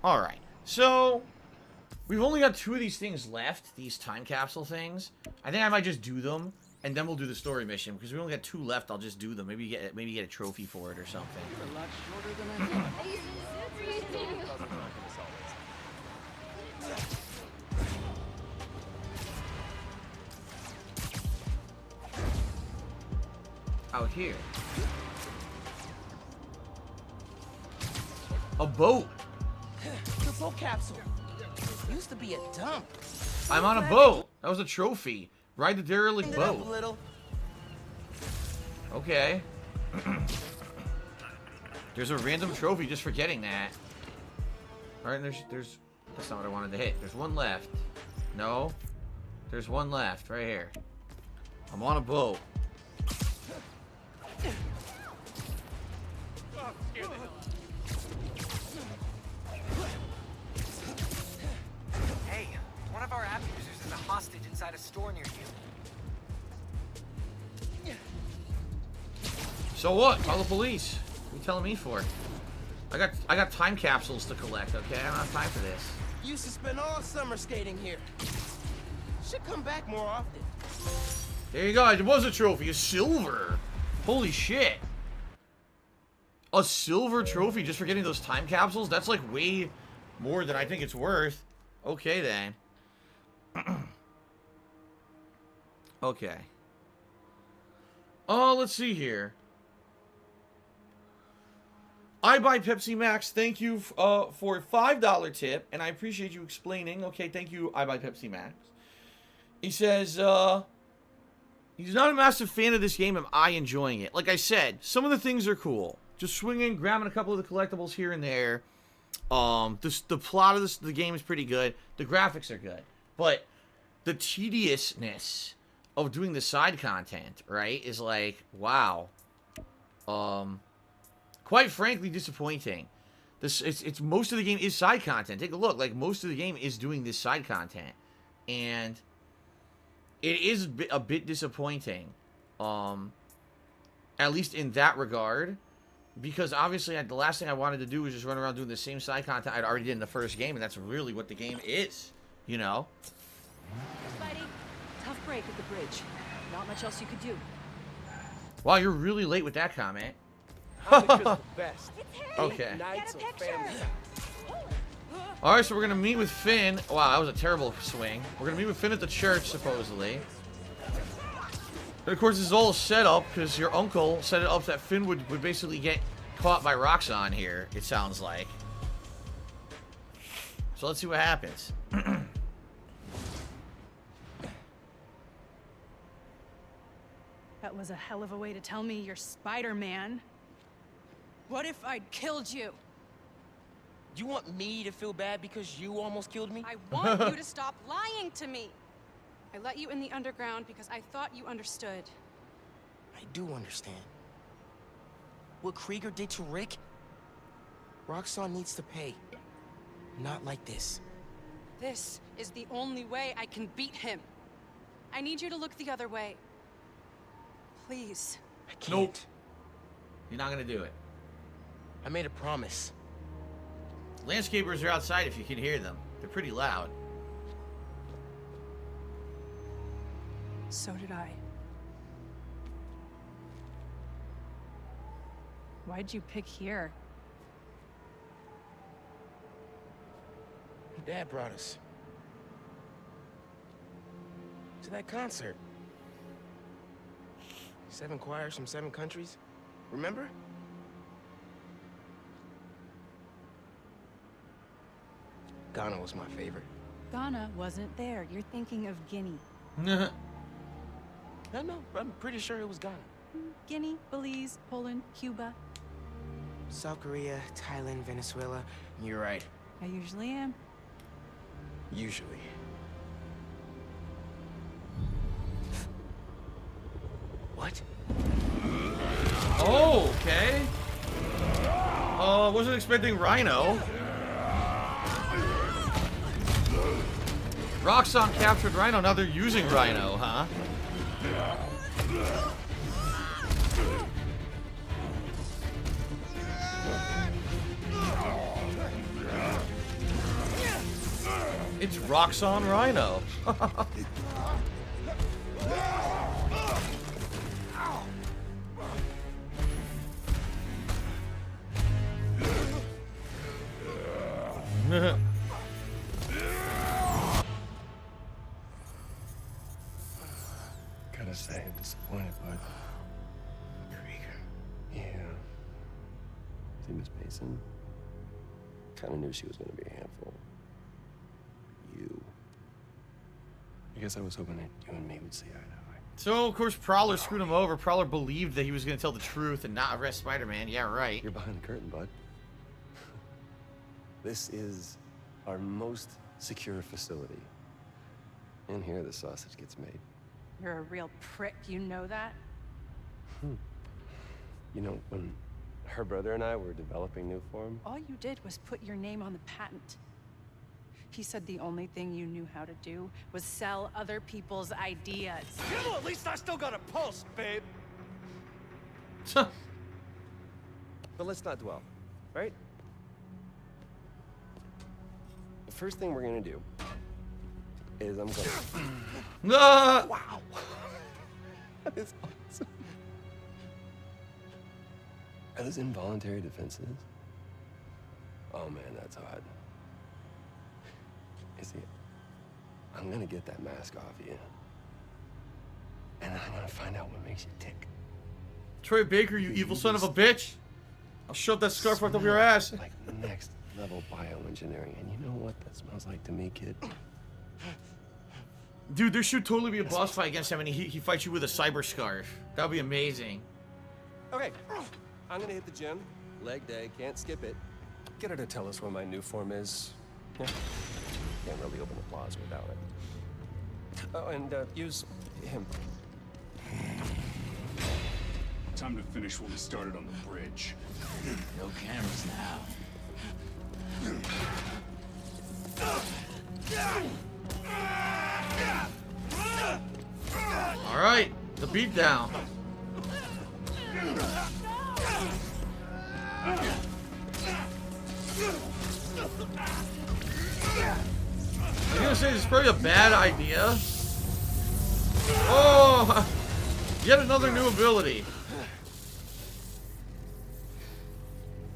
Alright, so we've only got 2 of these things left, these time capsule things. I think I might just do them, and then we'll do the story mission, because we only got 2 left. I'll just do them. Maybe get a trophy for it or something. A lot shorter than I thought. Out here. A boat. The boat capsule. Used to be a dump. I'm on a boat. That was a trophy. Ride the derelict Cleaned it up boat. a little. Okay. There's a random trophy just for getting that. Alright, there's... That's not what I wanted to hit. There's one left. No. There's one left, right here. I'm on a boat. Hey, one of our app users is a hostage inside a store near you. So what? Call the police. What are you telling me for? I got time capsules to collect, okay? I don't have time for this. Used to spend all summer skating here. Should come back more often. There you go. It was a trophy. A silver. Holy shit. A silver trophy just for getting those time capsules? That's like way more than I think it's worth. Okay, then. Okay. Oh, let's see here. I buy Pepsi Max. Thank you for a $5 tip, and I appreciate you explaining. Okay, thank you, I buy Pepsi Max. He says, he's not a massive fan of this game. Am I enjoying it? Like I said, some of the things are cool. Just swinging, grabbing a couple of the collectibles here and there. The plot of the game is pretty good. The graphics are good. But the tediousness of doing the side content, right, is like, wow. Quite frankly, disappointing. It's most of the game is side content. Take a look. Like, most of the game is doing this side content. And it is a bit disappointing. At least in that regard. Because obviously, the last thing I wanted to do was just run around doing the same side content I'd already did in the first game. And that's really what the game is. You know? Spidey, tough break at the bridge. Not much else you could do. Wow, you're really late with that comment. I'm just the best. Okay. Knights of family. Alright, so we're gonna meet with Finn. Wow, that was a terrible swing. We're gonna meet with Finn at the church, supposedly. And of course, this is all a setup, because your uncle set it up that Finn would basically get caught by Roxxon here, it sounds like. So let's see what happens. That was a hell of a way to tell me you're Spider-Man. What if I'd killed you? You want me to feel bad because you almost killed me? I want you to stop lying to me. I let you in the underground because I thought you understood. I do understand. What Krieger did to Rick? Roxxon needs to pay. Not like this. This is the only way I can beat him. I need you to look the other way. Please. I can't. Nope. You're not gonna do it. I made a promise. Landscapers are outside if you can hear them. They're pretty loud. So did I. Why'd you pick here? Dad brought us to that concert. 7 choirs from 7 countries. Remember? Ghana was my favorite. Ghana wasn't there. You're thinking of Guinea. No, I'm pretty sure it was Ghana. Guinea, Belize, Poland, Cuba. South Korea, Thailand, Venezuela. You're right. I usually am. Usually. What? Oh, okay. Wasn't expecting Rhino. Roxxon captured Rhino, now they're using Rhino, huh? It's Roxxon Rhino. Gotta say, I'm disappointed, bud. Krieger. Yeah. See, Miss Mason? Kinda knew she was gonna be a handful. You. I guess I was hoping that you and me would see eye to eye. So, of course, Prowler screwed him over. Prowler believed that he was going to tell the truth and not arrest Spider-Man. Yeah, right. You're behind the curtain, bud. This is our most secure facility. In here, the sausage gets made. You're a real prick, you know that? You know, when her brother and I were developing new form, All you did was put your name on the patent. He said the only thing you knew how to do was sell other people's ideas. Well, at least I still got a pulse, babe. but let's not dwell, right? The first thing we're gonna do is I'm gonna... Ah! Wow! That is awesome. Are those involuntary defenses? Oh man, that's hot. You see, I'm gonna get that mask off you. And I'm gonna find out what makes you tick. Troy Baker, you evil son of a bitch. I'll shove that scarf right up your ass. Like next level bioengineering. And you know what that smells like to me, kid? Dude, there should totally be a boss fight against him and he fights you with a cyber scarf. That would be amazing. Okay, I'm gonna hit the gym. Leg day, can't skip it. Get her to tell us what my new form is. Yeah. Can't really open the plaza without it. Oh, and use him. Time to finish what we started on the bridge. No cameras now. All right, the beatdown. I'm gonna say this is probably a bad idea. Oh, yet another new ability.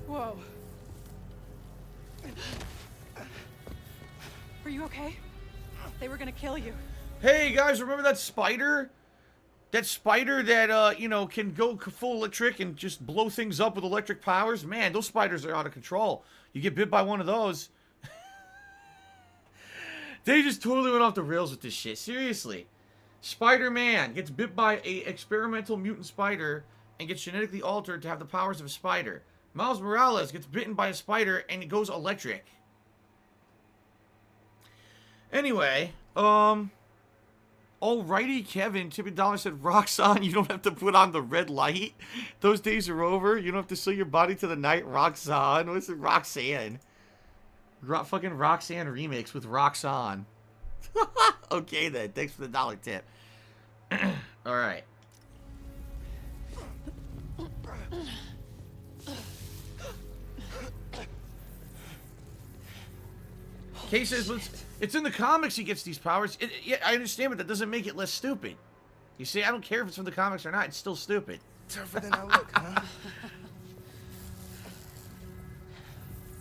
Whoa. Are you okay? They were gonna kill you. Hey guys, remember that spider? That spider that, you know, can go full electric and just blow things up with electric powers? Man, those spiders are out of control. You get bit by one of those. They just totally went off the rails with this shit. Seriously. Spider-Man gets bit by a experimental mutant spider and gets genetically altered to have the powers of a spider. Miles Morales gets bitten by a spider and it goes electric. Anyway, alrighty, Kevin. Tippy Dollar said, Roxxon, you don't have to put on the red light. Those days are over. You don't have to sell your body to the night. Roxxon. What's it? Roxanne. Fucking Roxanne remix with Roxxon. Okay then. Thanks for the dollar tip. Alright. Kay says, it's in the comics he gets these powers. Yeah, I understand, but that doesn't make it less stupid. You see, I don't care if it's from the comics or not. It's still stupid. Tougher than I look, huh?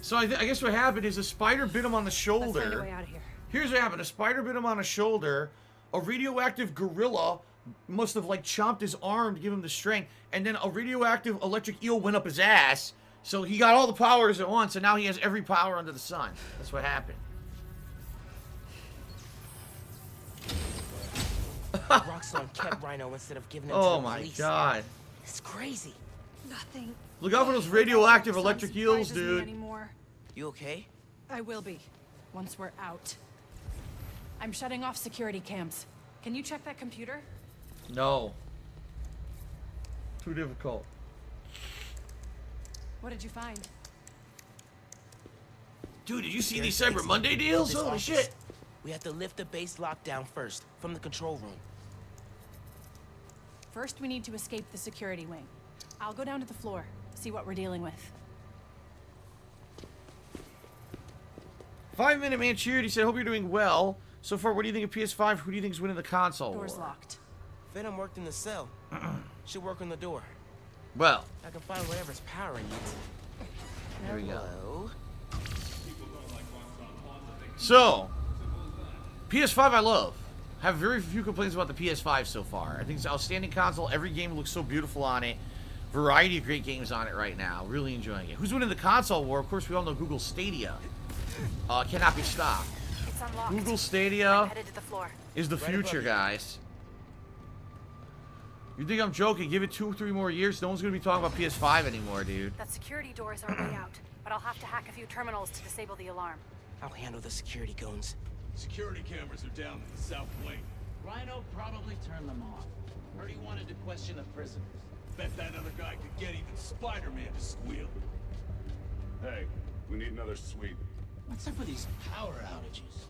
So I guess what happened is a spider bit him on the Let's find a shoulder. way out of here. Here's what happened. A spider bit him on the shoulder. A radioactive gorilla must have, like, chomped his arm to give him the strength. And then a radioactive electric eel went up his ass. So he got all the powers at once, and now he has every power under the sun. That's what happened. Roxxon kept Rhino instead of giving him to Oh the my police. god. It's crazy. Nothing. Look out for those radioactive Roxxon electric eels, surprises me dude. Anymore. You okay? I will be, once we're out. I'm shutting off security cams. Can you check that computer? No. Too difficult. What did you find? Dude, did you see There's these Cyber exit Monday to deals? this Holy office. shit. We have to lift the base lockdown first, from the control room. First, we need to escape the security wing. I'll go down to the floor, see what we're dealing with. 5-minute man cheered. He said, hope you're doing well. So far, what do you think of PS5? Who do you think is winning the console Door's war? locked. Venom worked in the cell. Should work on the door. Well, I can find whatever's powering it. there we go. Hello? So, PS5 I love. Have very few complaints about the PS5 so far. I think it's an outstanding console. Every game looks so beautiful on it. Variety of great games on it right now. Really enjoying it. Who's winning the console war? Of course, we all know Google Stadia. Cannot be stopped. It's unlocked. Google I'm Stadia headed to the floor. is the future, guys. You think I'm joking? Give it 2-3 more years. No one's going to be talking about PS5 anymore, dude. That security door is our way out, but I'll have to hack a few terminals to disable the alarm. I'll handle the security goons. Security cameras are down in the south wing. Rhino probably turned them off. Heard he wanted to question the prisoners. Bet that other guy could get even Spider-Man to squeal. Hey, we need another sweep. What's up with these power outages?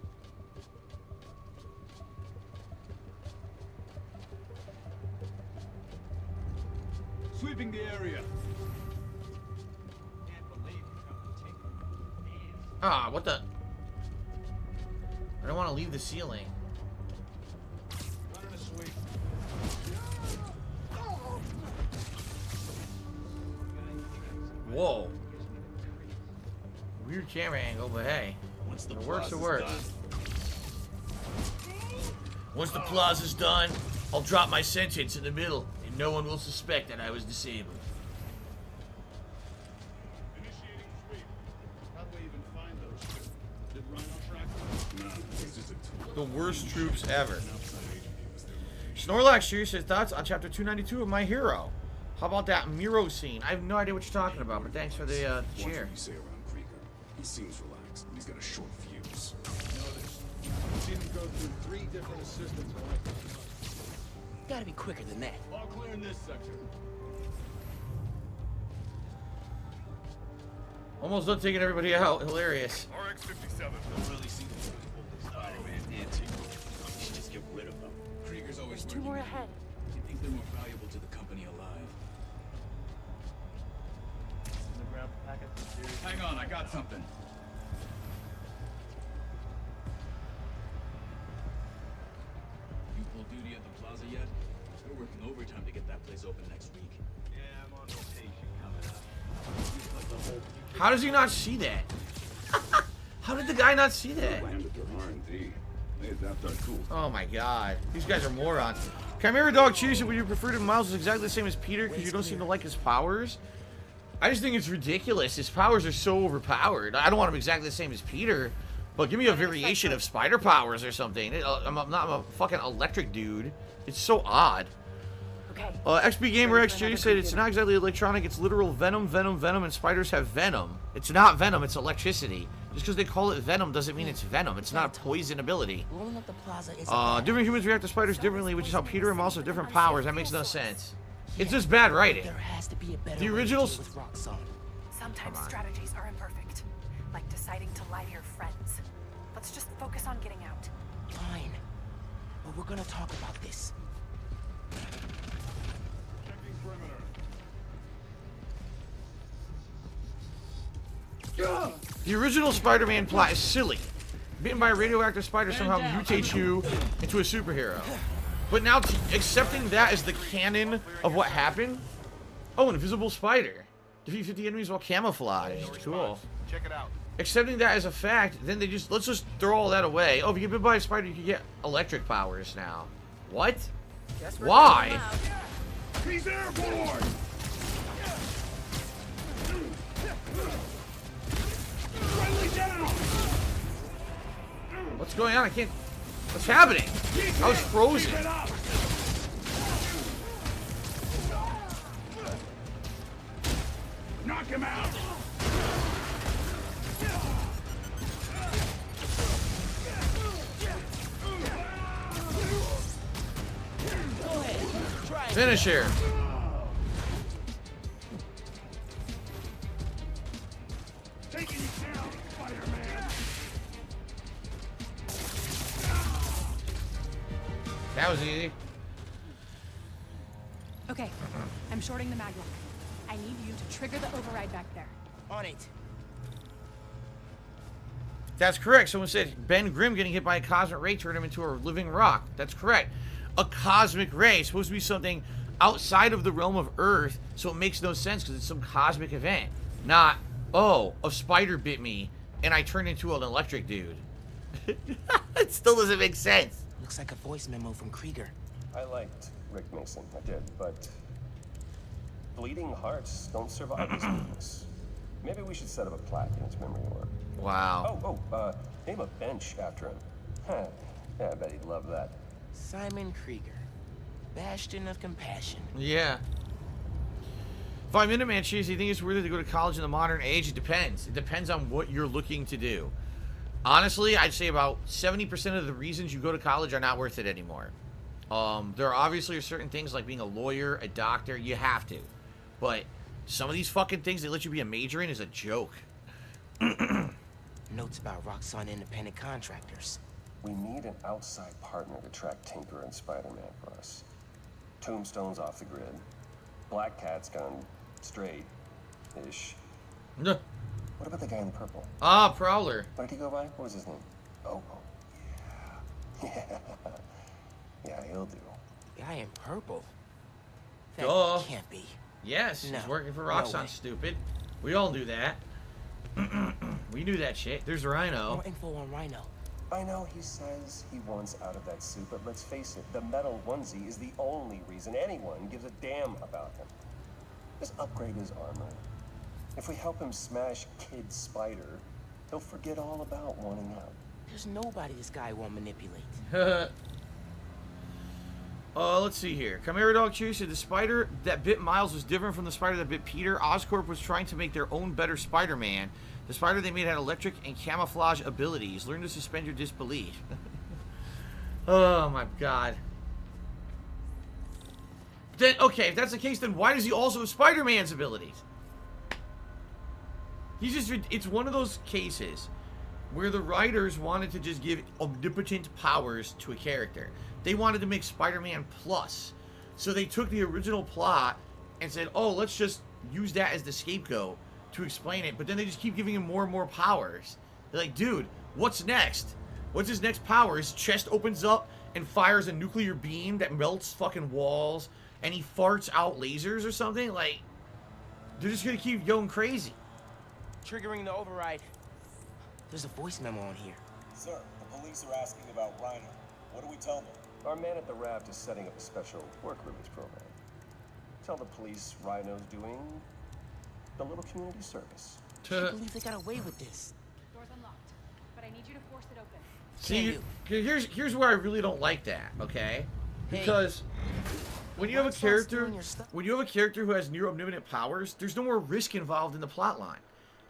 Sweeping the area. Ah, what the? I don't want to leave the ceiling. Running a sweep. Whoa. Weird camera angle, but hey. Once the It works, it plaza's works. done. Once the plaza's done, I'll drop my sentence in the middle, and no one will suspect that I was disabled. Initiating sweep. How'd we even find those two? Did Rhino track them? No, it's just a tool. The worst troops ever. An outside agent gave us their location. Snorlax here says thoughts on chapter 292 of My Hero. How about that Miro scene? I have no idea what you're talking about, but thanks for the Watch cheer. what you say around Krieger. He seems relaxed, and he's got a short fuse. Notice. Seen him go through 3 different assistants already. Gotta be quicker than that. All clear in this sector. Almost done taking everybody out. Hilarious. RX-57. Don't really see the Spider-Man antique. We should just get rid of them. Krieger's always There's 2 more ahead. You think they're more valuable to the company alive? Hang on, I got something. You pull duty at the plaza yet? They're working overtime to get that place open next week. Yeah, I'm on rotation coming up. How does he not see that? How did the guy not see that? Landed their R&D. They adapt our tools. Oh my god. These guys are morons. Chimera Dog Cheese, would you prefer to Miles is exactly the same as Peter because you don't seem to like his powers? I just think it's ridiculous. His powers are so overpowered. I don't want him exactly the same as Peter, but give me a variation of spider powers or something. I'm a fucking electric dude. It's so odd. Okay. XPGamer XJ said it's not exactly electronic, it's literal venom, and spiders have venom. It's not venom, it's electricity. Just because they call it venom doesn't mean it's venom. It's not a poison ability. Blowing up the plaza is Different humans react to spiders differently, which is how Peter and Miles have different powers. That makes no sense. It's just bad writing. There has to be a better The way to originals- deal with Roxxon. Sometimes strategies are imperfect, like deciding to lie to your friends. Let's just focus on getting out. Fine. But we're gonna talk about this. Checking perimeter. The original Spider-Man plot is silly. Bitten by a radioactive spider somehow mutates you into a superhero. But now accepting that as the canon of what happened. Oh, an invisible spider. Defeat 50 enemies while camouflaged. Cool. Check it out. Accepting that as a fact, then let's just throw all that away. Oh, if you get bit by a spider, you can get electric powers now. What? Why? He's airborne! Friendly down! What's going on? I can't. What's happening? I was frozen. Keep it up! Knock him out! Finish here. Taking you down, Spider-Man! That was easy. Okay, I'm shorting the mag lock. I need you to trigger the override back there. On it. That's correct. Someone said Ben Grimm getting hit by a cosmic ray turned him into a living rock. That's correct. A cosmic ray is supposed to be something outside of the realm of Earth, so it makes no sense because it's some cosmic event. Not, oh, a spider bit me and I turned into an electric dude. It still doesn't make sense. Looks like a voice memo from Krieger. I liked Rick Mason, I did, but bleeding hearts don't survive this business. Maybe we should set up a plaque in his memory work. Wow. Name a bench after him. Huh. Yeah, I bet he'd love that. Simon Krieger, bastion of compassion. Yeah. 5 Minute Man, Cheese, you think it's worth it to go to college in the modern age? It depends. It depends on what you're looking to do. Honestly, I'd say about 70% of the reasons you go to college are not worth it anymore. There are obviously certain things like being a lawyer, a doctor, you have to. But some of these fucking things they let you be a major in is a joke. Notes about Roxxon independent contractors. We need an outside partner to track Tinker and Spider-Man for us. Tombstone's off the grid. Black Cat's gone straight-ish. No. What about the guy in the purple? Ah, Prowler. What did he go by? What was his name? Oh, yeah. Yeah, he'll do. Guy in purple? That Duh. can't be. Yes, No. he's working for No Roxxon, way. stupid. We all knew that. We knew that shit. There's Rhino. More info on Rhino. I know he says he wants out of that suit, but let's face it, the metal onesie is the only reason anyone gives a damn about him. Just upgrade his armor. If we help him smash Kid Spider, he'll forget all about wanting out. There's nobody this guy won't manipulate. Let's see here. Chimera Dog Chew said the spider that bit Miles was different from the spider that bit Peter. Oscorp was trying to make their own better Spider-Man. The spider they made had electric and camouflage abilities. Learn to suspend your disbelief. Oh my god. Then, okay, if that's the case, then why does he also have Spider-Man's abilities? He's just, it's one of those cases where the writers wanted to just give omnipotent powers to a character. They wanted to make Spider-Man Plus. So they took the original plot and said, oh, let's just use that as the scapegoat to explain it. But then they just keep giving him more and more powers. They're like, dude, what's next? What's his next power? His chest opens up and fires a nuclear beam that melts fucking walls, and he farts out lasers or something? Like, they're just gonna keep going crazy. Triggering the override. There's a voice memo on here. Sir, the police are asking about Rhino. What do we tell them? Our man at the raft is setting up a special work release program. Tell the police Rhino's doing a little community service. I can't believe they got away with this. Door's unlocked, but I need you to force it open. See, here's where I really don't like that, okay? Because when you have a character, who has near omnipotent powers, there's no more risk involved in the plot line.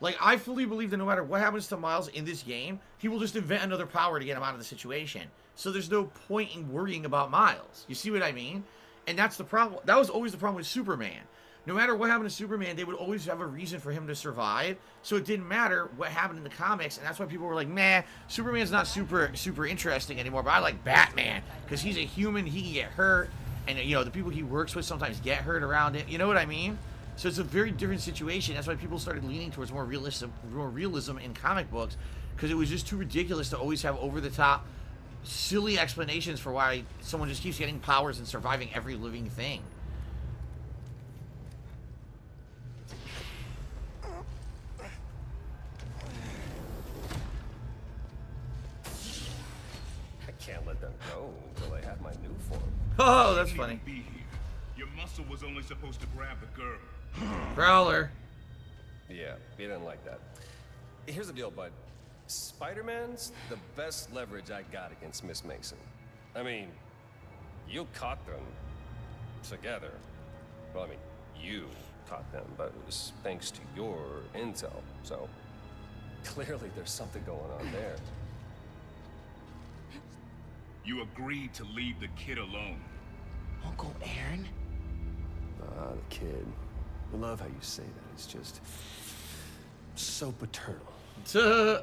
Like, I fully believe that no matter what happens to Miles in this game, he will just invent another power to get him out of the situation. So there's no point in worrying about Miles. You see what I mean? And that's the problem. That was always the problem with Superman. No matter what happened to Superman, they would always have a reason for him to survive. So it didn't matter what happened in the comics, and that's why people were like, "Meh, Superman's not super interesting anymore." But I like Batman because he's a human. He can get hurt, and you know the people he works with sometimes get hurt around it. You know what I mean? So it's a very different situation. That's why people started leaning towards more realism in comic books, because it was just too ridiculous to always have over-the-top, silly explanations for why someone just keeps getting powers and surviving every living thing. I can't let them go until I have my new form. Oh, that's You funny. shouldn't even be here. Your muscle was only supposed to grab the girl. Prowler. Yeah, he didn't like that. Here's the deal, bud. Spider-Man's the best leverage I got against Miss Mason. I mean, you caught them together. Well, I mean, you caught them, but it was thanks to your intel. So, clearly there's something going on there. You agreed to leave the kid alone. Uncle Aaron? Ah, the kid. I love how you say that. It's just so paternal. You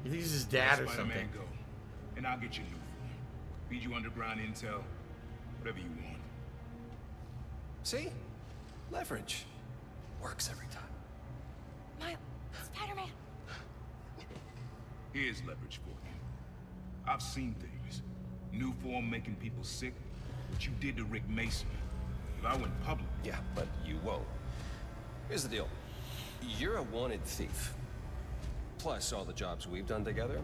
think he's his dad or Let something? Spider-Man go, and I'll get you new form. Feed you underground intel, whatever you want. See? Leverage. Works every time. Miles, Spider-Man. Here's leverage for you. I've seen things. New form making people sick. What you did to Rick Mason. If I went public... Yeah, but you won't. Here's the deal. You're a wanted thief. Plus all the jobs we've done together.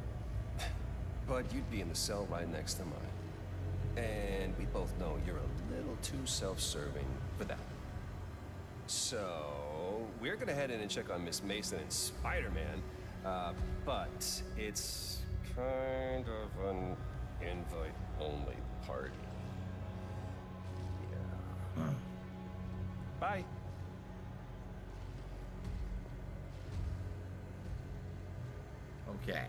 But you'd be in the cell right next to mine. And we both know you're a little too self-serving for that. So, we're gonna head in and check on Miss Mason and Spider-Man. But it's kind of an invite-only party. Yeah. Bye. Okay.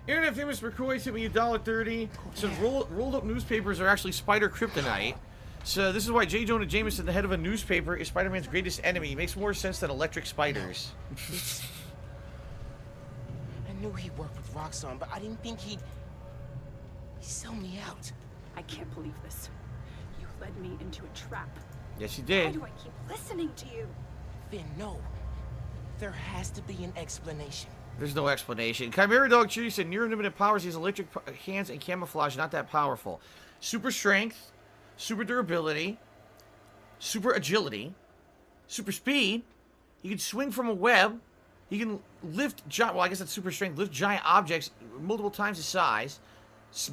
Internet famous McCoy sent me $1.30. Said rolled up newspapers are actually spider kryptonite. So this is why J. Jonah Jameson, the head of a newspaper, is Spider-Man's greatest enemy. Makes more sense than electric spiders. I knew he worked with Roxxon, but I didn't think he'd sell me out. I can't believe this. You led me into a trap. Yes, you Why did. do I keep listening to you? Finn, no. There has to be an explanation. There's no explanation. Chimera Dog Chewy said near unlimited powers. He has electric hands and camouflage. Not that powerful. Super strength, super durability, super agility, super speed. He can swing from a web. He can lift giant. Well, I guess that's super strength. Lift giant objects multiple times his size.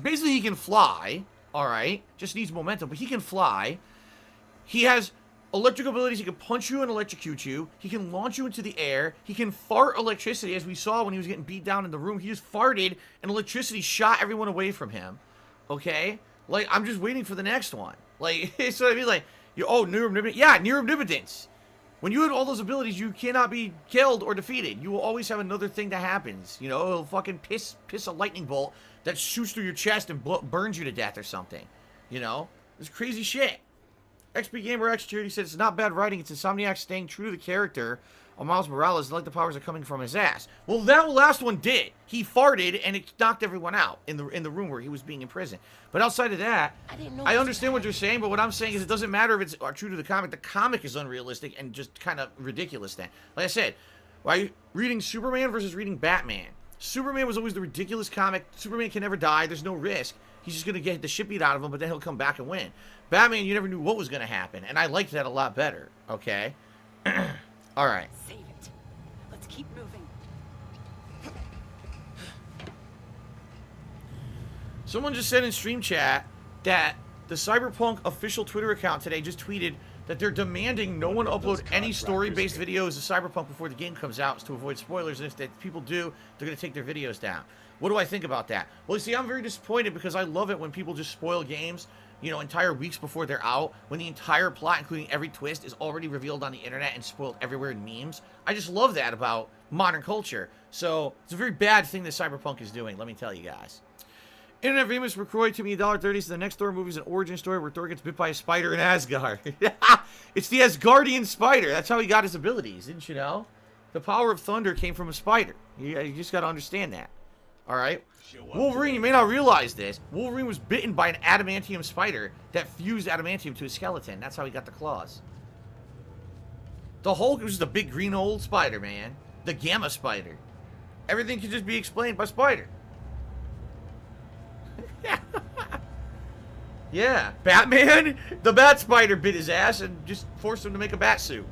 Basically, he can fly. All right, just needs momentum, but he can fly. He has electric abilities. He can punch you and electrocute you. He can launch you into the air. He can fart electricity, as we saw when he was getting beat down in the room. He just farted, and electricity shot everyone away from him. Okay? Like, I'm just waiting for the next one. Like, it's what I mean. Like, neuroomnipotence. Yeah, neuroomnipotence. When you have all those abilities, you cannot be killed or defeated. You will always have another thing that happens. You know, it'll fucking piss a lightning bolt that shoots through your chest and burns you to death or something. You know? It's crazy shit. XP Gamer X Charity said it's not bad writing. It's Insomniac staying true to the character of Miles Morales, like the powers are coming from his ass. Well, that last one did. He farted and it knocked everyone out in the room where he was being imprisoned. But outside of that, I understand what you're saying. But what I'm saying is it doesn't matter if it's true to the comic. The comic is unrealistic and just kind of ridiculous. Then, like I said, why reading Superman versus reading Batman? Superman was always the ridiculous comic. Superman can never die. There's no risk. He's just gonna get the shit beat out of him, but then he'll come back and win. Batman, you never knew what was gonna happen, and I liked that a lot better. Okay. All right. Save it. Let's keep moving. Someone just said in stream chat that the Cyberpunk official Twitter account today just tweeted that they're demanding no one upload any story-based videos of Cyberpunk before the game comes out to avoid spoilers, and if people do, they're going to take their videos down. What do I think about that? Well, you see, I'm very disappointed because I love it when people just spoil games, you know, entire weeks before they're out, when the entire plot, including every twist, is already revealed on the internet and spoiled everywhere in memes. I just love that about modern culture. So, it's a very bad thing that Cyberpunk is doing, let me tell you guys. Internet famous McCroy to me $1.30. So the next Thor movie is an origin story where Thor gets bit by a spider in Asgard. It's the Asgardian spider. That's how he got his abilities, didn't you know? The power of thunder came from a spider. You just got to understand that. All right? Wolverine, you may not realize this. Wolverine was bitten by an adamantium spider that fused adamantium to his skeleton. That's how he got the claws. The Hulk was just a big green old spider, man. The Gamma Spider. Everything can just be explained by spider. Yeah, Batman? The Bat Spider bit his ass and just forced him to make a bat suit.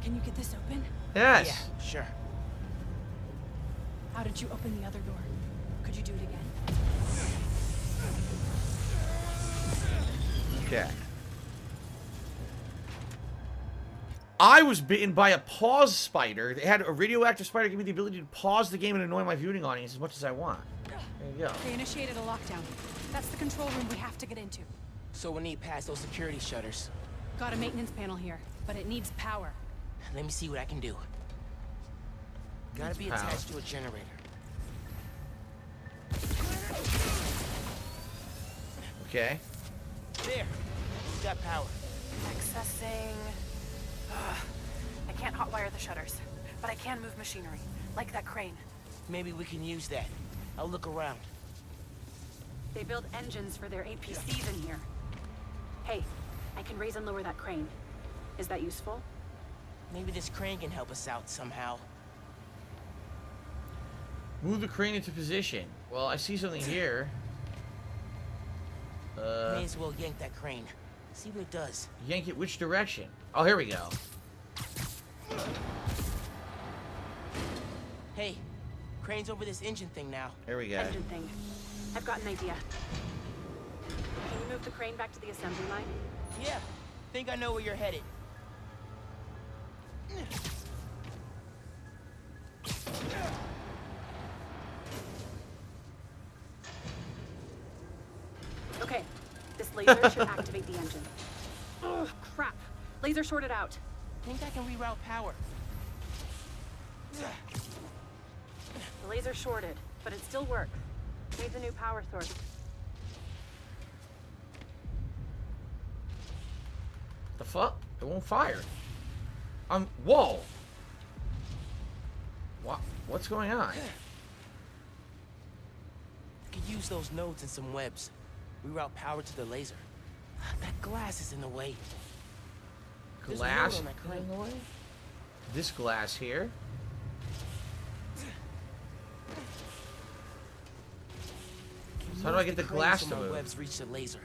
Can you get this open? Yes. Yeah, sure. How did you open the other door? Could you do it again? Okay. I was bitten by a pause spider. They had a radioactive spider give me the ability to pause the game and annoy my viewing audience as much as I want. There you go. They initiated a lockdown. That's the control room we have to get into. So we'll need past those security shutters. Got a maintenance panel here, but it needs power. Let me see what I can do. Gotta be attached to a generator. Okay. There. Got power. Accessing... I can't hotwire the shutters, but I can move machinery, like that crane. Maybe we can use that. I'll look around. They build engines for their APCs in here. Hey, I can raise and lower that crane. Is that useful? Maybe this crane can help us out somehow. Move the crane into position. Well, I see something here. May as well yank that crane. See what it does. Yank it which direction? Oh, here we go. Hey, crane's over this engine thing now. There we go. Engine thing. I've got an idea. Can you move the crane back to the assembly line? Yeah, think I know where you're headed. Okay, this laser should activate the engine. Oh, crap. Laser shorted out. Think I can reroute power. The laser shorted, but it still works. Needs a new power source. The fuck? It won't fire. Whoa. What? What's going on? Could use those nodes and some webs. Reroute power to the laser. That glass is in the way. There's a node Glass on that crane. in the way? This glass here. So how do I get the glass to so my move? webs reach the laser.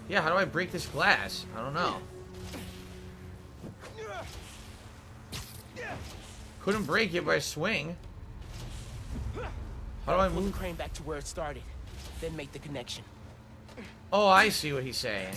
Yeah, how do I break this glass? I don't know. Couldn't break it by swing. How do I Pull move? the crane back to where it started, then make the connection. Oh, I see what he's saying.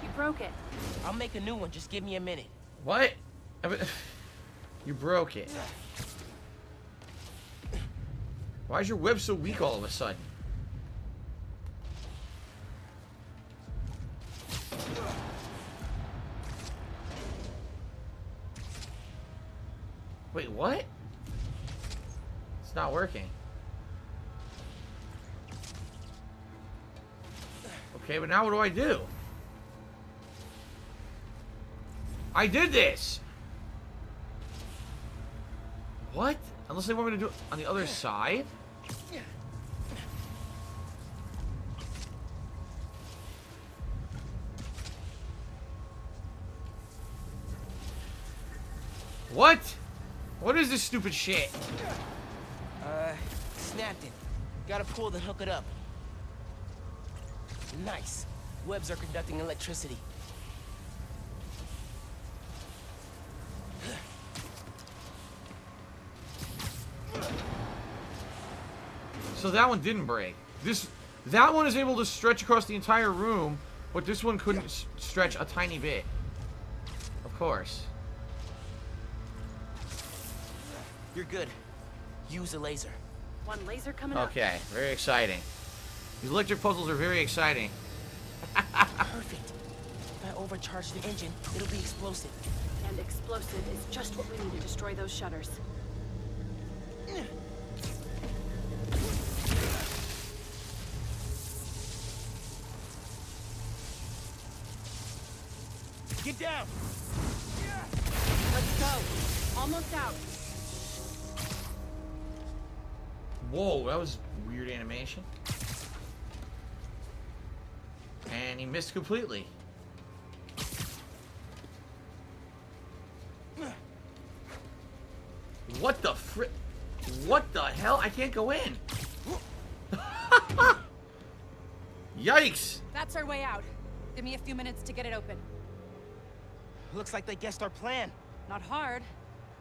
You broke it. I'll make a new one, just give me a minute. What? You broke it. Why is your web so weak all of a sudden? Wait, what? It's not working. Okay, but now what do I do? I did this! What? Unless they want me to do it on the other side? What? What is this stupid shit? Snapped it. Gotta pull then hook it up. Nice. Webs are conducting electricity. So that one didn't break. That one is able to stretch across the entire room, but this one couldn't stretch a tiny bit. Of course. You're good. Use a laser. One laser coming up. Okay, very exciting. These electric puzzles are very exciting. Perfect. If I overcharge the engine, it'll be explosive. And explosive is just what we need to destroy those shutters. Get down! Let's go. Almost out. Whoa, that was weird animation. And he missed completely. What the frick? What the hell? I can't go in. Yikes! That's our way out. Give me a few minutes to get it open. Looks like they guessed our plan. Not hard.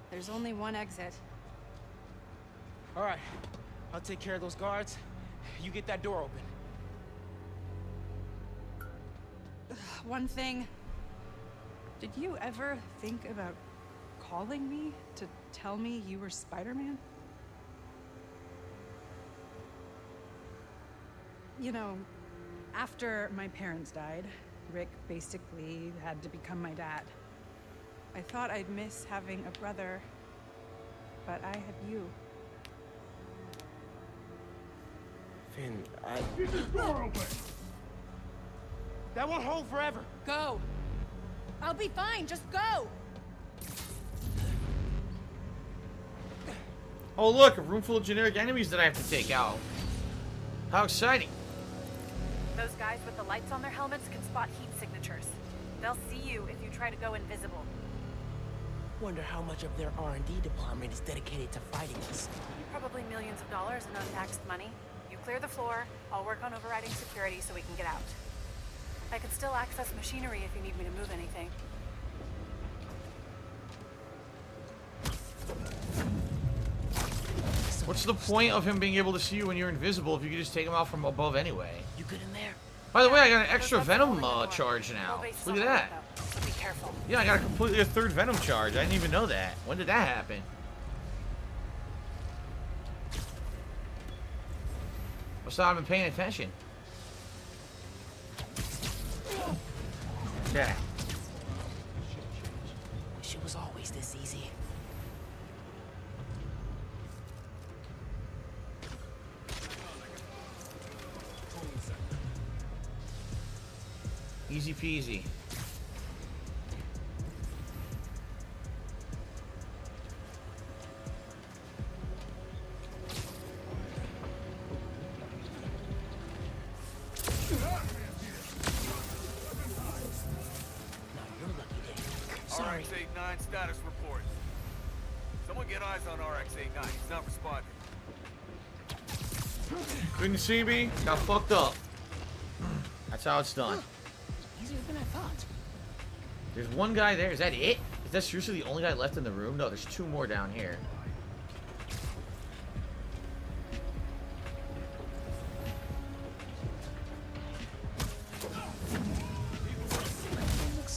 There's only one exit. All right, I'll take care of those guards. You get that door open. One thing. Did you ever think about calling me to tell me you were Spider-Man? You know, after my parents died, Rick basically had to become my dad. I thought I'd miss having a brother, but I had you. Finn, Get this door open! That won't hold forever. Go. I'll be fine. Just go. Oh look, a room full of generic enemies that I have to take out. How exciting. Those guys with the lights on their helmets can spot heat signatures. They'll see you if you try to go invisible. Wonder how much of their R&D department is dedicated to fighting us. Probably millions of dollars in untaxed money. You clear the floor, I'll work on overriding security so we can get out. I can still access machinery if you need me to move anything. What's the point of him being able to see you when you're invisible if you can just take him out from above anyway? You good in there? By the way, I got an extra Venom charge now. Look at that. So be careful. Yeah, I got a third Venom charge. I didn't even know that. When did that happen? Must not have been paying attention. Okay. Wish it was always this easy. Easy peasy. RX-89 status report. Someone get eyes on RX-89. He's not responding. Couldn't see me. Got fucked up. That's how it's done. Easier than I thought. There's one guy there. Is that it? Is that seriously the only guy left in the room? No, there's two more down here.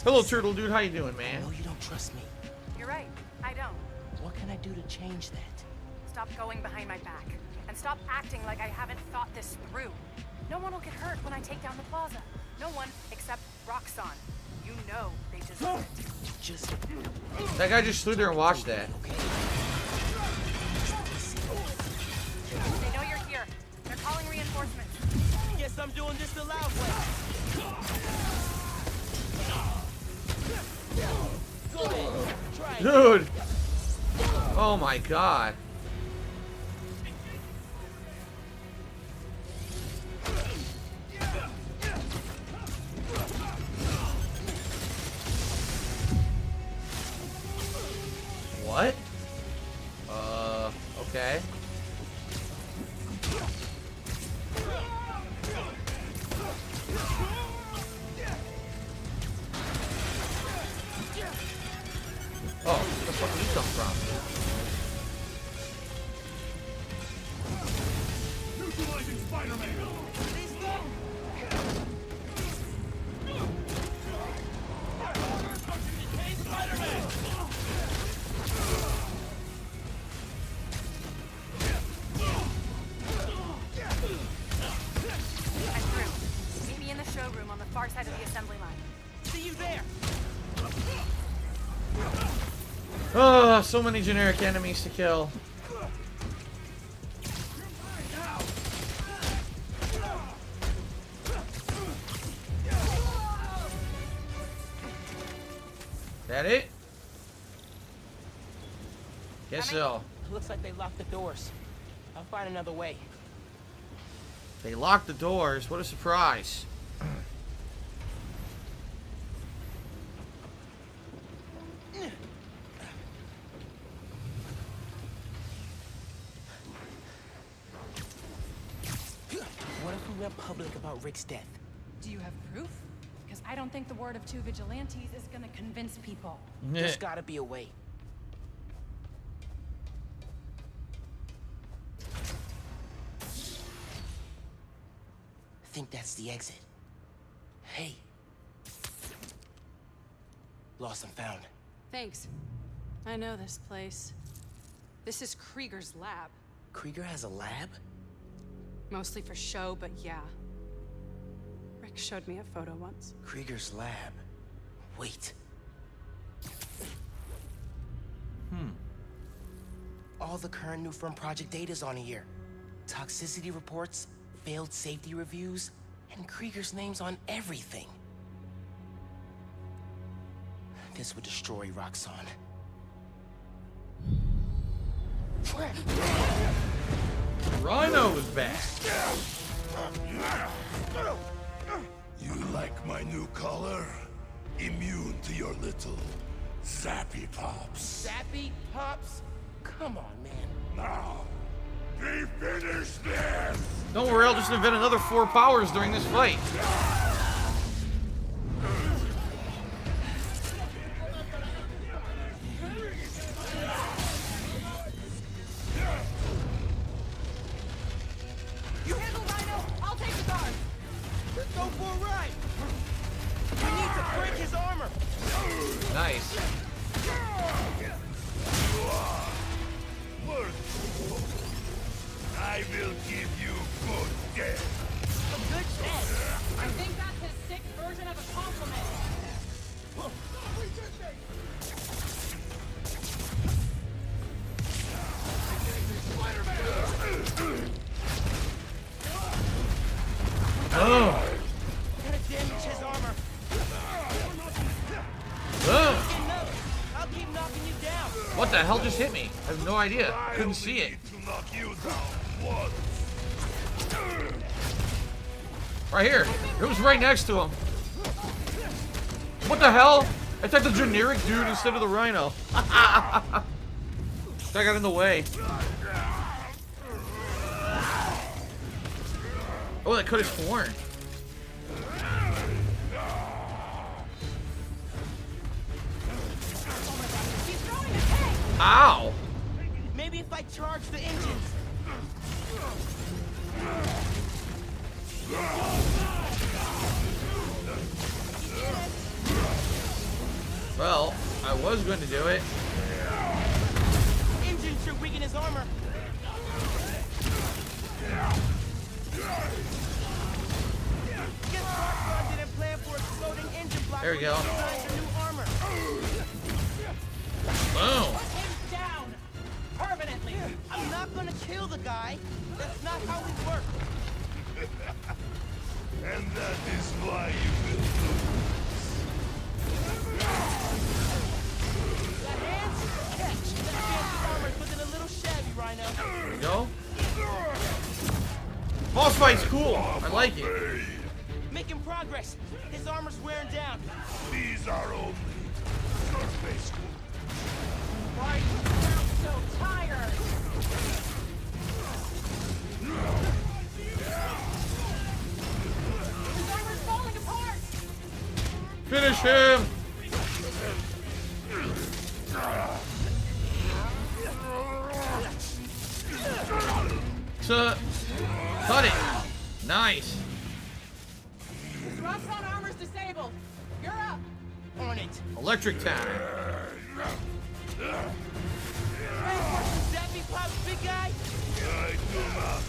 Hello, turtle dude. How you doing, man? I know you don't trust me. You're right, I don't. What can I do to change that? Stop going behind my back. And stop acting like I haven't thought this through. No one will get hurt when I take down the plaza. No one except Roxxon. You know they deserve it. Just... That guy just stood there and watched that. They know you're here. They're calling reinforcements. Guess I'm doing this the loud way. Go ahead. Try it. Dude! Oh my god. What? Okay. Oh, where the fuck did he come from? Neutralizing Spider-Man! I'm through. Meet me in the showroom on the far side of the assembly line. See you there. Oh, so many generic enemies to kill. That it? Guess so. Looks like they locked the doors. I'll find another way. They locked the doors. What a surprise. What if we went public about Rick's death? Do you have proof? Because I don't think the word of two vigilantes is gonna convince people. There's gotta be a way. I think that's the exit. Hey. Lost and found. Thanks. I know this place. This is Krieger's lab. Krieger has a lab? Mostly for show, but yeah. Rick showed me a photo once. Krieger's lab. Wait. All the current new firm project data's on here. Toxicity reports, failed safety reviews, and Krieger's name's on everything. This would destroy Roxxon. Rhino is back. You like my new color? Immune to your little zappy pops. Zappy Pops? Come on, man. Now, we finish this! Don't worry, I'll just invent another 4 powers during this fight. You handle Rhino, I'll take the guard. Let's go for a ride. We need to break his armor. Nice. I will give you good death. A good death. I think that's his sick version of a compliment. Oh. Gotta damage his armor. Oh. I'll keep knocking you down. What the hell just hit me? I have no idea. Couldn't see it. To knock you down once. Right here. It was right next to him. What the hell? I took the generic dude instead of the Rhino. I got in the way. Oh, that cut his horn. He's throwing a tank. Ow. Maybe if I charge the engines. Well, I was going to do it. Engines should weaken his armor. Guess Roxxon didn't plan for exploding engine blocks. There we go. when he designed the new armor. Boom. Put him down. Permanently. I'm not gonna kill the guy. That's not how we work. And that is why you will lose. The hands catch. That fancy armor's looking a little shabby, Rhino. There we go. Boss fight's cool. I like it. Making progress. His armor's wearing down. These are only surface wounds. Why do you sound so tired? His armor's falling apart. Finish him. Cut it. Nice. His Roxxon armor's disabled. You're up. On it. Electric time. Zappy Pops, big guy. I do not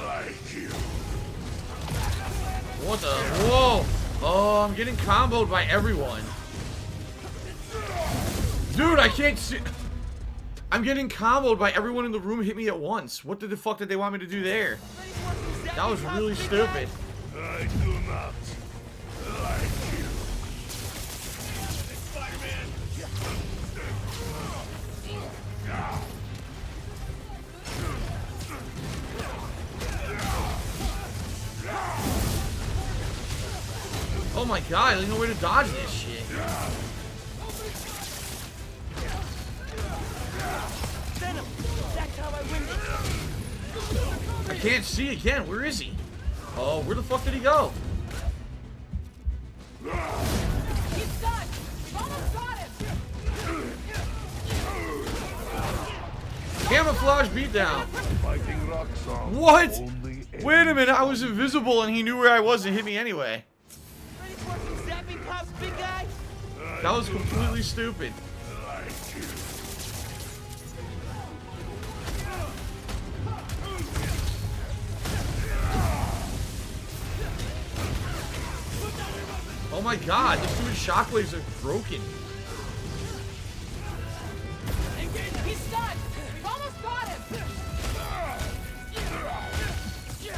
like you. What the? Whoa. Oh, I'm getting comboed by everyone. Dude, I can't see. I'm getting comboed by everyone in the room hit me at once. What the fuck did they want me to do there? That was really stupid. I do not like you. Spider-Man. Oh my god, there's no way to dodge this shit. Venom. That's how I win this. I can't see again. Where is he? Oh, where the fuck did he go? He's done. We've almost got him. Camouflage beatdown. Fighting Roxxon. What? Only Wait a minute, I was invisible and he knew where I was and hit me anyway. Ready for some Zappy Pops, big guy? That was completely stupid. like you. Oh my god, this dude's shockwaves are broken. He's stunned. We've almost got him.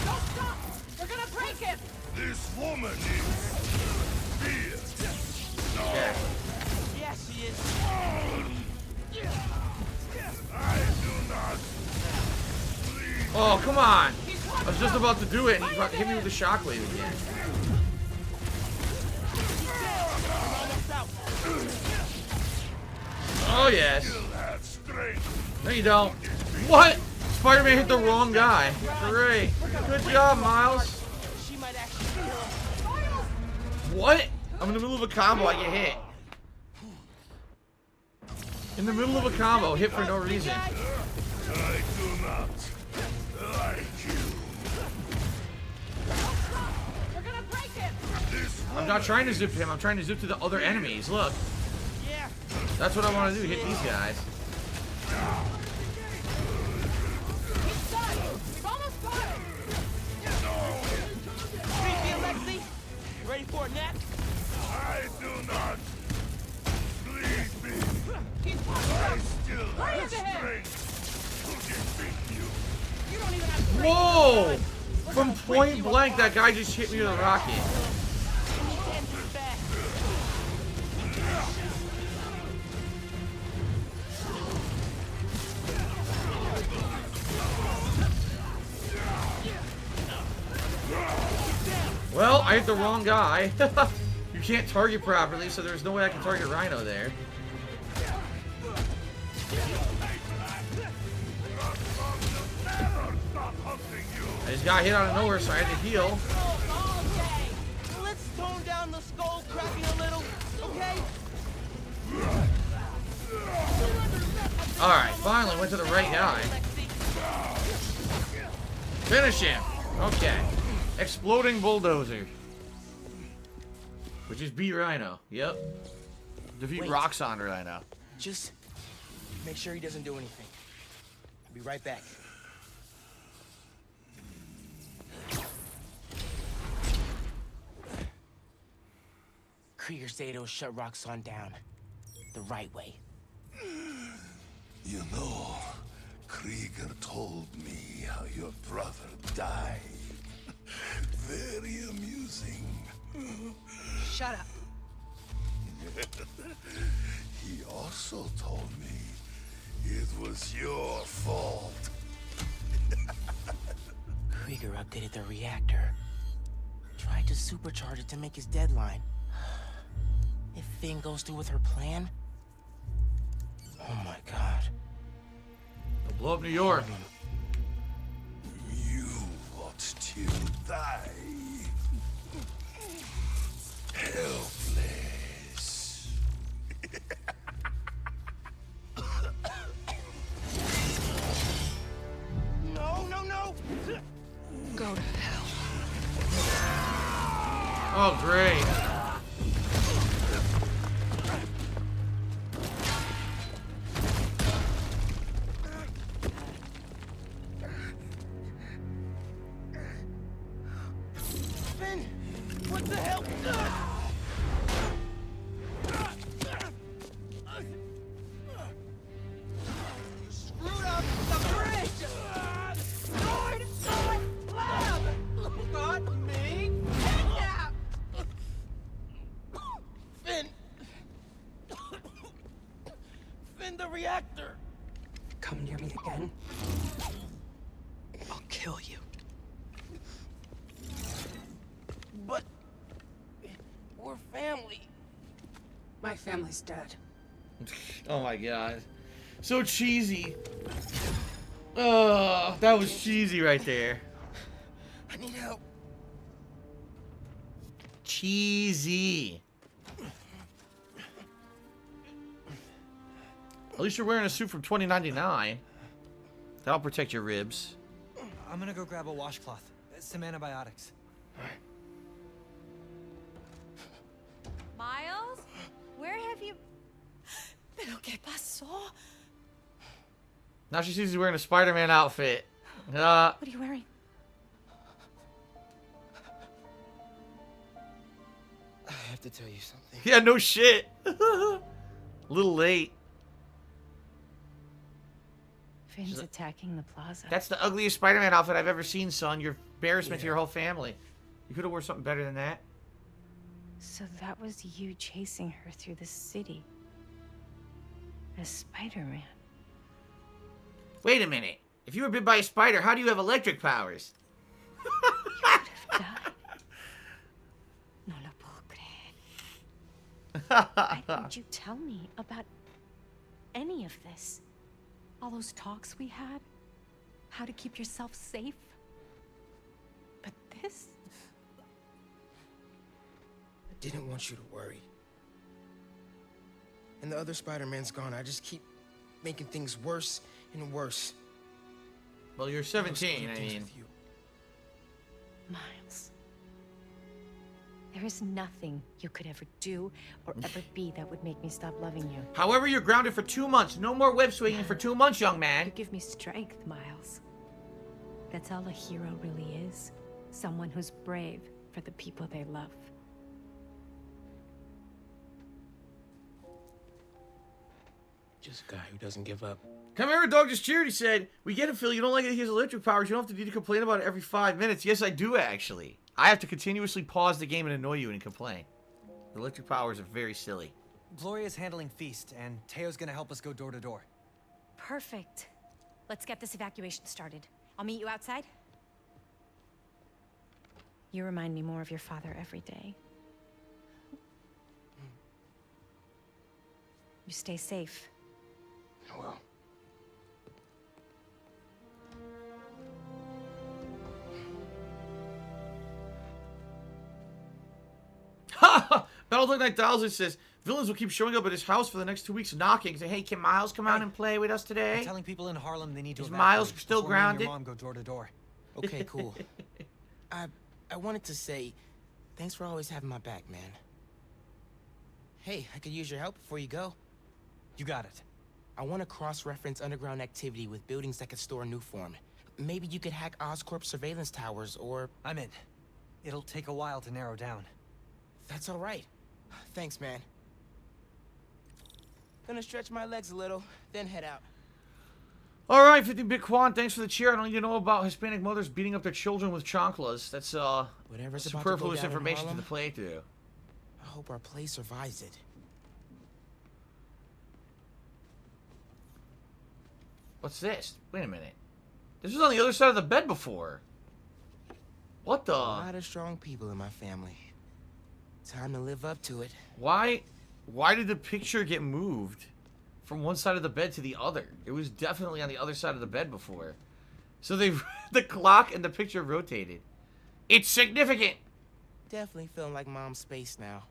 Don't stop. We're gonna break him. This woman is fierce. Okay. Oh, come on. I was just about to do it, and he hit me with the shockwave again. Oh, yes. No, you don't. What? Spider-Man hit the wrong guy. Great. Good job, Miles. What? I'm in the middle of a combo, I get hit. In the middle of a combo, hit for no reason. I do not like you. We're gonna break him! I'm not trying to zip to him, I'm trying to zip to the other enemies. Look. That's what I want to do, hit these guys. He's done! We've almost got him! Alexi, ready for a nap? I do not. Please be. I still have strength to defeat you. You don't even have Whoa! From point blank, that guy just hit me with a rocket. Well, I hit the wrong guy. You can't target properly, so there's no way I can target Rhino there. I just got hit out of nowhere, so I had to heal. Let's tone down the skull cracking a little, okay? Alright, finally went to the right guy. Finish him. Okay. Exploding bulldozer. Which is beat Rhino. Yep. Defeat Roxxon Rhino. Just make sure he doesn't do anything. I'll be right back. Krieger said he'll shut Roxxon down. The right way. You know, Krieger told me how your brother died. Very amusing. Shut up. He also told me it was your fault. Krieger updated the reactor. Tried to supercharge it to make his deadline. If Finn goes through with her plan... Oh my god. They'll blow up New York. You want to die. Helpless. No! Go to hell. Oh, great. Finn! What the hell? Screwed up the bridge! Lord, lab! Got me kidnapped! Finn! Finn, the reactor! Come near me again. I'll kill you. But... we're family. My family's dead. Oh my god. So cheesy. Oh, that was cheesy right there. I need help. Cheesy. At least you're wearing a suit from $20.99. That'll protect your ribs. I'm gonna go grab a washcloth. Some antibiotics. Miles? Where have you... ¿Pero qué pasó? Now she sees he's wearing a Spider-Man outfit. What are you wearing? I have to tell you something. Yeah, no shit. Little late. Finn's attacking the plaza. That's the ugliest Spider-Man outfit I've ever seen, son. You're embarrassment to your whole family. You could have worn something better than that. So that was you chasing her through the city. As Spider-Man. Wait a minute. If you were bit by a spider, how do you have electric powers? No lo puedo creer. Why didn't you tell me about any of this? All those talks we had? How to keep yourself safe? But this? I didn't want you to worry. And the other Spider-Man's gone. I just keep making things worse and worse. Well, you're 17, I mean. Miles. There is nothing you could ever do or ever be that would make me stop loving you. However, you're grounded for 2 months. No more web swinging for 2 months, young man. You give me strength, Miles. That's all a hero really is. Someone who's brave for the people they love. Just a guy who doesn't give up. Come here, dog just cheered. He said, we get it, Phil. You don't like it. He has electric powers. You don't have to need to complain about it every 5 minutes. Yes, I do, actually. I have to continuously pause the game and annoy you and complain. The electric powers are very silly. Gloria's handling Feast, and Teo's gonna help us go door to door. Perfect. Let's get this evacuation started. I'll meet you outside. You remind me more of your father every day. You stay safe. Well. Ha! Battledog 9000 says, villains will keep showing up at his house for the next 2 weeks knocking. Say, hey, can Miles come out and play with us today? I'm telling people in Harlem they need to Is evacuate Miles still before me and grounded? your mom go door to door. Okay, cool. I wanted to say, thanks for always having my back, man. Hey, I could use your help before you go. You got it. I want to cross-reference underground activity with buildings that could store Nuform. Maybe you could hack Oscorp's surveillance towers, or... I'm in. It'll take a while to narrow down. That's all right. Thanks, man. Gonna stretch my legs a little, then head out. All right, 50-bit Quan, thanks for the cheer. I don't need to know about Hispanic mothers beating up their children with chanclas. That's Whatever's superfluous about to go down in information to the Harlem, playthrough. I hope our play survives it. What's this? Wait a minute. This was on the other side of the bed before. What the? A lot of strong people in my family. Time to live up to it. Why did the picture get moved from one side of the bed to the other? It was definitely on the other side of the bed before. So they the clock and the picture rotated. It's significant. Definitely feeling like mom's space now.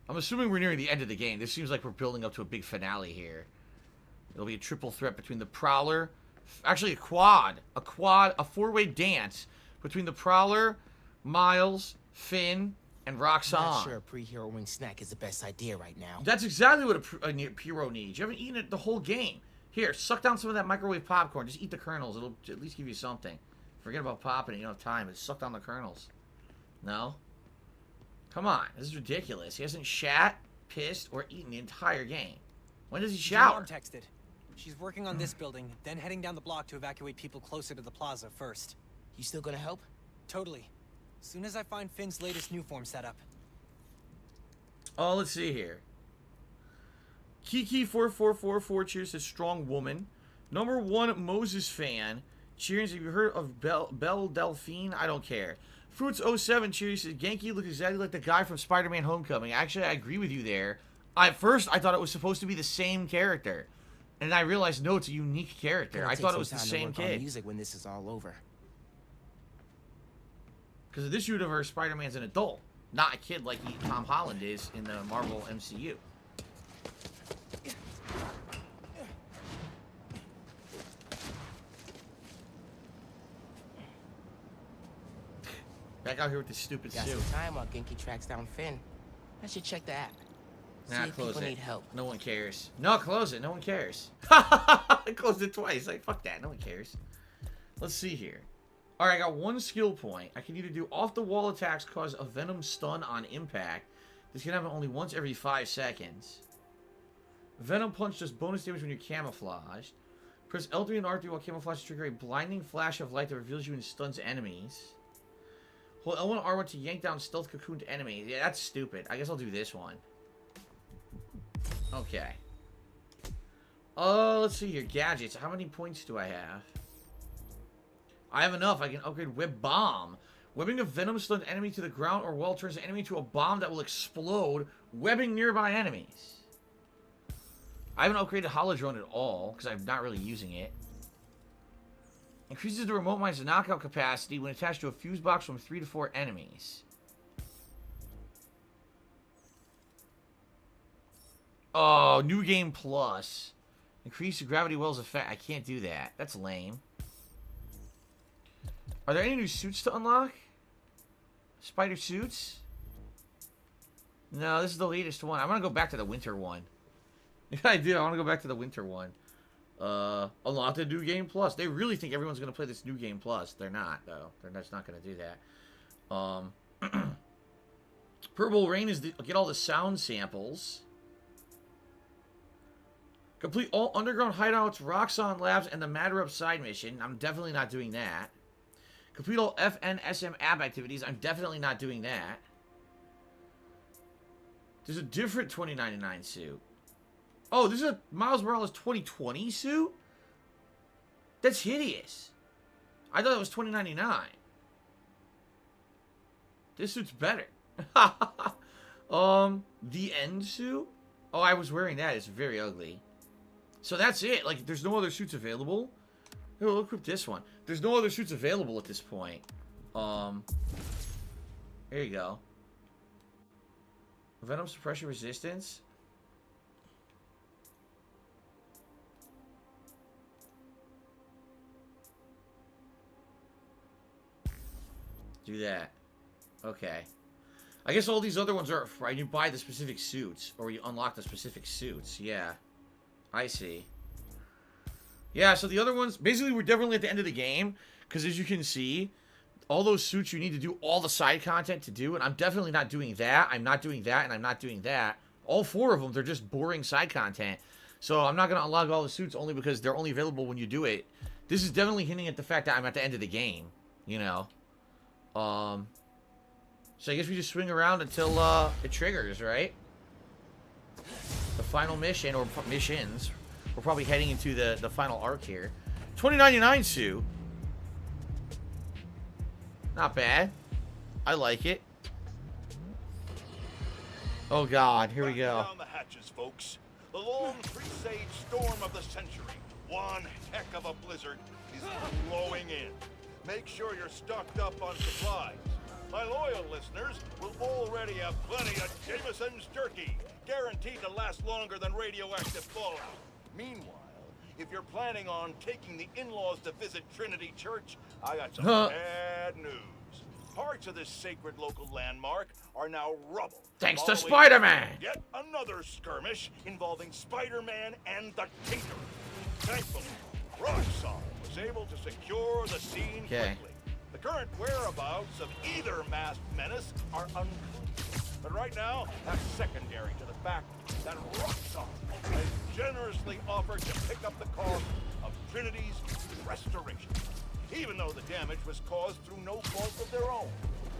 I'm assuming we're nearing the end of the game. This seems like we're building up to a big finale here. It'll be a triple threat between the Prowler, actually a four-way dance between the Prowler, Miles, Finn, and Roxxon. I'm not sure a pre-hero wing snack is the best idea right now. That's exactly what a hero needs. You haven't eaten it the whole game. Here, suck down some of that microwave popcorn. Just eat the kernels. It'll at least give you something. Forget about popping it. You don't have time. Just suck down the kernels. No? Come on. This is ridiculous. He hasn't shat, pissed, or eaten the entire game. When does he shower? Mom texted. She's working on this building, then heading down the block to evacuate people closer to the plaza first. You still gonna help? Totally. As soon as I find Finn's latest Nuform setup. Oh, let's see here. Kiki4444 cheers says strong woman. Number 1 Moses fan cheers. Have you heard of Belle Delphine? I don't care. Fruits07 cheers says Genki looks exactly like the guy from Spider-Man Homecoming. Actually, I agree with you there. At first, I thought it was supposed to be the same character. And I realized, no, it's a unique character. I thought it was the same kid. Music when this is all over. Because in this universe, Spider-Man's an adult, not a kid like Tom Holland is in the Marvel MCU. Back out here with this stupid Got suit. some time while Genki tracks down Finn. I should check the app. Nah, See if close people it. need help. No one cares. No, close it. No one cares. I closed it twice. Like, fuck that. No one cares. Let's see here. Alright, I got 1 skill point. I can either do off-the-wall attacks cause a venom stun on impact. This can happen only once every 5 seconds. Venom punch does bonus damage when you're camouflaged. Press L3 and R3 while camouflage to trigger a blinding flash of light that reveals you and stuns enemies. Hold L1 and R1 to yank down stealth cocooned enemies. Yeah, that's stupid. I guess I'll do this one. Okay. Let's see here. Gadgets. How many points do I have? I have enough. I can upgrade Web Bomb. Webbing a venom stunned enemy to the ground or wall turns the enemy to a bomb that will explode, webbing nearby enemies. I haven't upgraded Holodrone at all, because I'm not really using it. Increases the remote mine's knockout capacity when attached to a fuse box from 3 to 4 enemies. Oh, New Game Plus. Increase the Gravity Well's effect. I can't do that. That's lame. Are there any new suits to unlock? Spider suits? No, this is the latest one. I'm going to go back to the winter one. Yeah, I do. I want to go back to the winter one. Unlock the New Game Plus. They really think everyone's going to play this New Game Plus. They're not, though. They're just not going to do that. Purple Rain is the... Get all the sound samples. Complete all underground hideouts, Roxxon labs, and the Matter Up side mission. I'm definitely not doing that. Complete all FNSM app activities. I'm definitely not doing that. There's a different 2099 suit. Oh, this is a Miles Morales 2020 suit? That's hideous. I thought it was 2099. This suit's better. The End suit? Oh, I was wearing that. It's very ugly. So that's it. Like, there's no other suits available. Here, we'll equip this one. There's no other suits available at this point. Here you go. Venom suppression resistance. Do that. Okay. I guess all these other ones are, right? You buy the specific suits, or you unlock the specific suits. Yeah. I see. Yeah, so the other ones, basically we're definitely at the end of the game, because as you can see, all those suits you need to do all the side content to do, and I'm definitely not doing that, I'm not doing that, and I'm not doing that. All 4 of them, they're just boring side content. So I'm not going to unlock all the suits only because they're only available when you do it. This is definitely hinting at the fact that I'm at the end of the game, you know. So I guess we just swing around until it triggers, right? The final mission, or missions. We're probably heading into the final arc here. 2099 suit. Not bad. I like it. Oh god, here we go. Down the hatches, folks. The long presage storm of the century, one heck of a blizzard, is blowing in. Make sure you're stocked up on supplies. My loyal listeners will already have plenty of Jameson's jerky, guaranteed to last longer than radioactive fallout. Meanwhile, if you're planning on taking the in-laws to visit Trinity Church, I got some bad news. Parts of this sacred local landmark are now rubble. Thanks to Spider-Man! Yet another skirmish involving Spider-Man and the Tinkerer. Thankfully, Roxxon was able to secure the scene quickly. The current whereabouts of either masked menace are unclear. But right now, that's secondary to the fact that Roxxon has generously offered to pick up the cost of Trinity's restoration, even though the damage was caused through no fault of their own.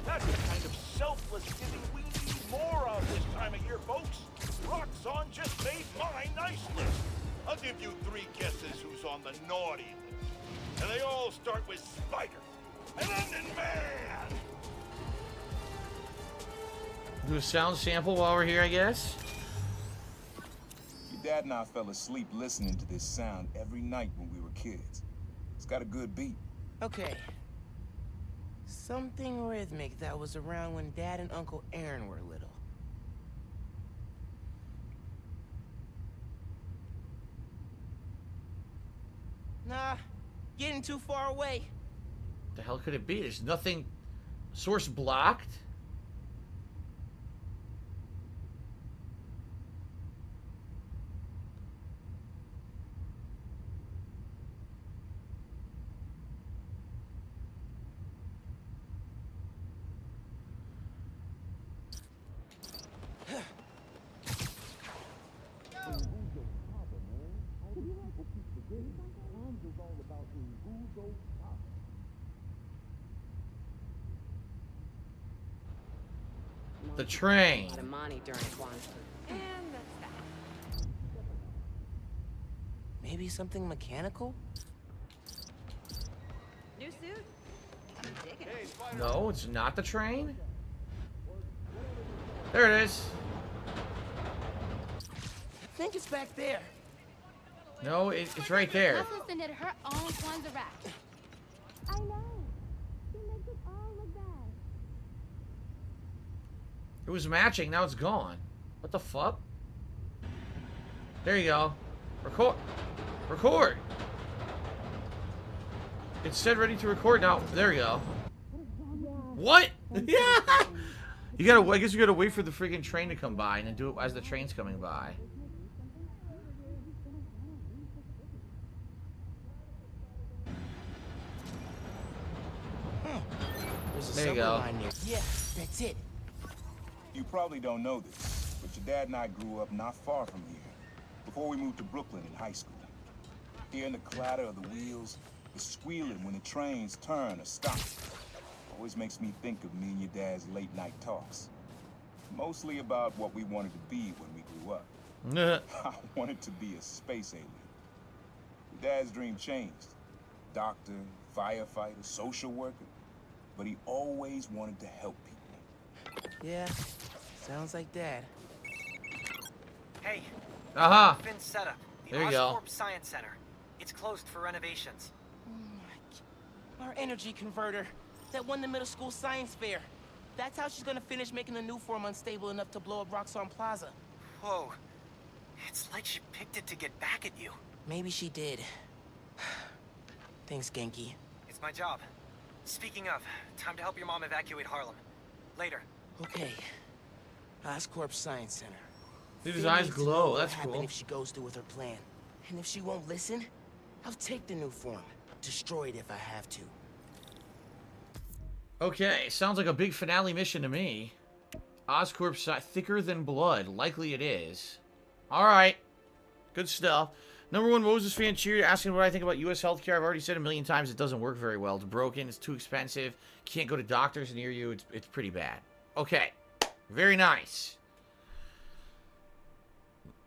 That's the kind of selfless giving we need more of this time of year, folks. Roxxon just made my nice list. I'll give you 3 guesses who's on the naughty list. And they all start with Spider. And then Man! Do a sound sample while we're here, I guess. Your dad and I fell asleep listening to this sound every night when we were kids. It's got a good beat. Okay. Something rhythmic that was around when Dad and Uncle Aaron were little. Nah, getting too far away. The hell could it be? There's nothing. Source blocked? The train. A lot of money during one. And that's that. Maybe something mechanical? New suit? I'm digging it. No, it's not the train. There it is. I think it's back there. No, it's right there. Must have sent it her own Kwanzaa rack. I know. She makes it all look bad. It was matching, now it's gone. What the fuck? There you go. Record. Record. It said ready to record now. There you go. What? Yeah. You gotta. I guess you gotta wait for the freaking train to come by and then do it as the train's coming by. There you go. Yeah, that's it. You probably don't know this, but your dad and I grew up not far from here, before we moved to Brooklyn in high school. Hearing the clatter of the wheels, the squealing when the trains turn or stop, always makes me think of me and your dad's late night talks. Mostly about what we wanted to be when we grew up. I wanted to be a space alien. Your dad's dream changed. Doctor, firefighter, social worker. But he always wanted to help people. Yeah, sounds like Dad. Hey. Aha. Fin setup. The There you go. Oscorp Science Center. It's closed for renovations. Our energy converter. That won the middle school science fair. That's how she's gonna finish making the new form unstable enough to blow up Roxxon Plaza. Whoa. It's like she picked it to get back at you. Maybe she did. Thanks, Genki. It's my job. Speaking of, time to help your mom evacuate Harlem. Later. Okay. Oscorp Science Center. Dude, his eyes glow. That's what cool. happen if she goes through with her plan. And if she won't listen, I'll take the new form. Destroy it if I have to. Okay, sounds like a big finale mission to me. Oscorp thicker than blood. Likely it is. Alright. Good stuff. #1 Moses fan cheered, asking what I think about U.S. healthcare. I've already said a million times it doesn't work very well. It's broken. It's too expensive. Can't go to doctors near you. It's pretty bad. Okay. Very nice.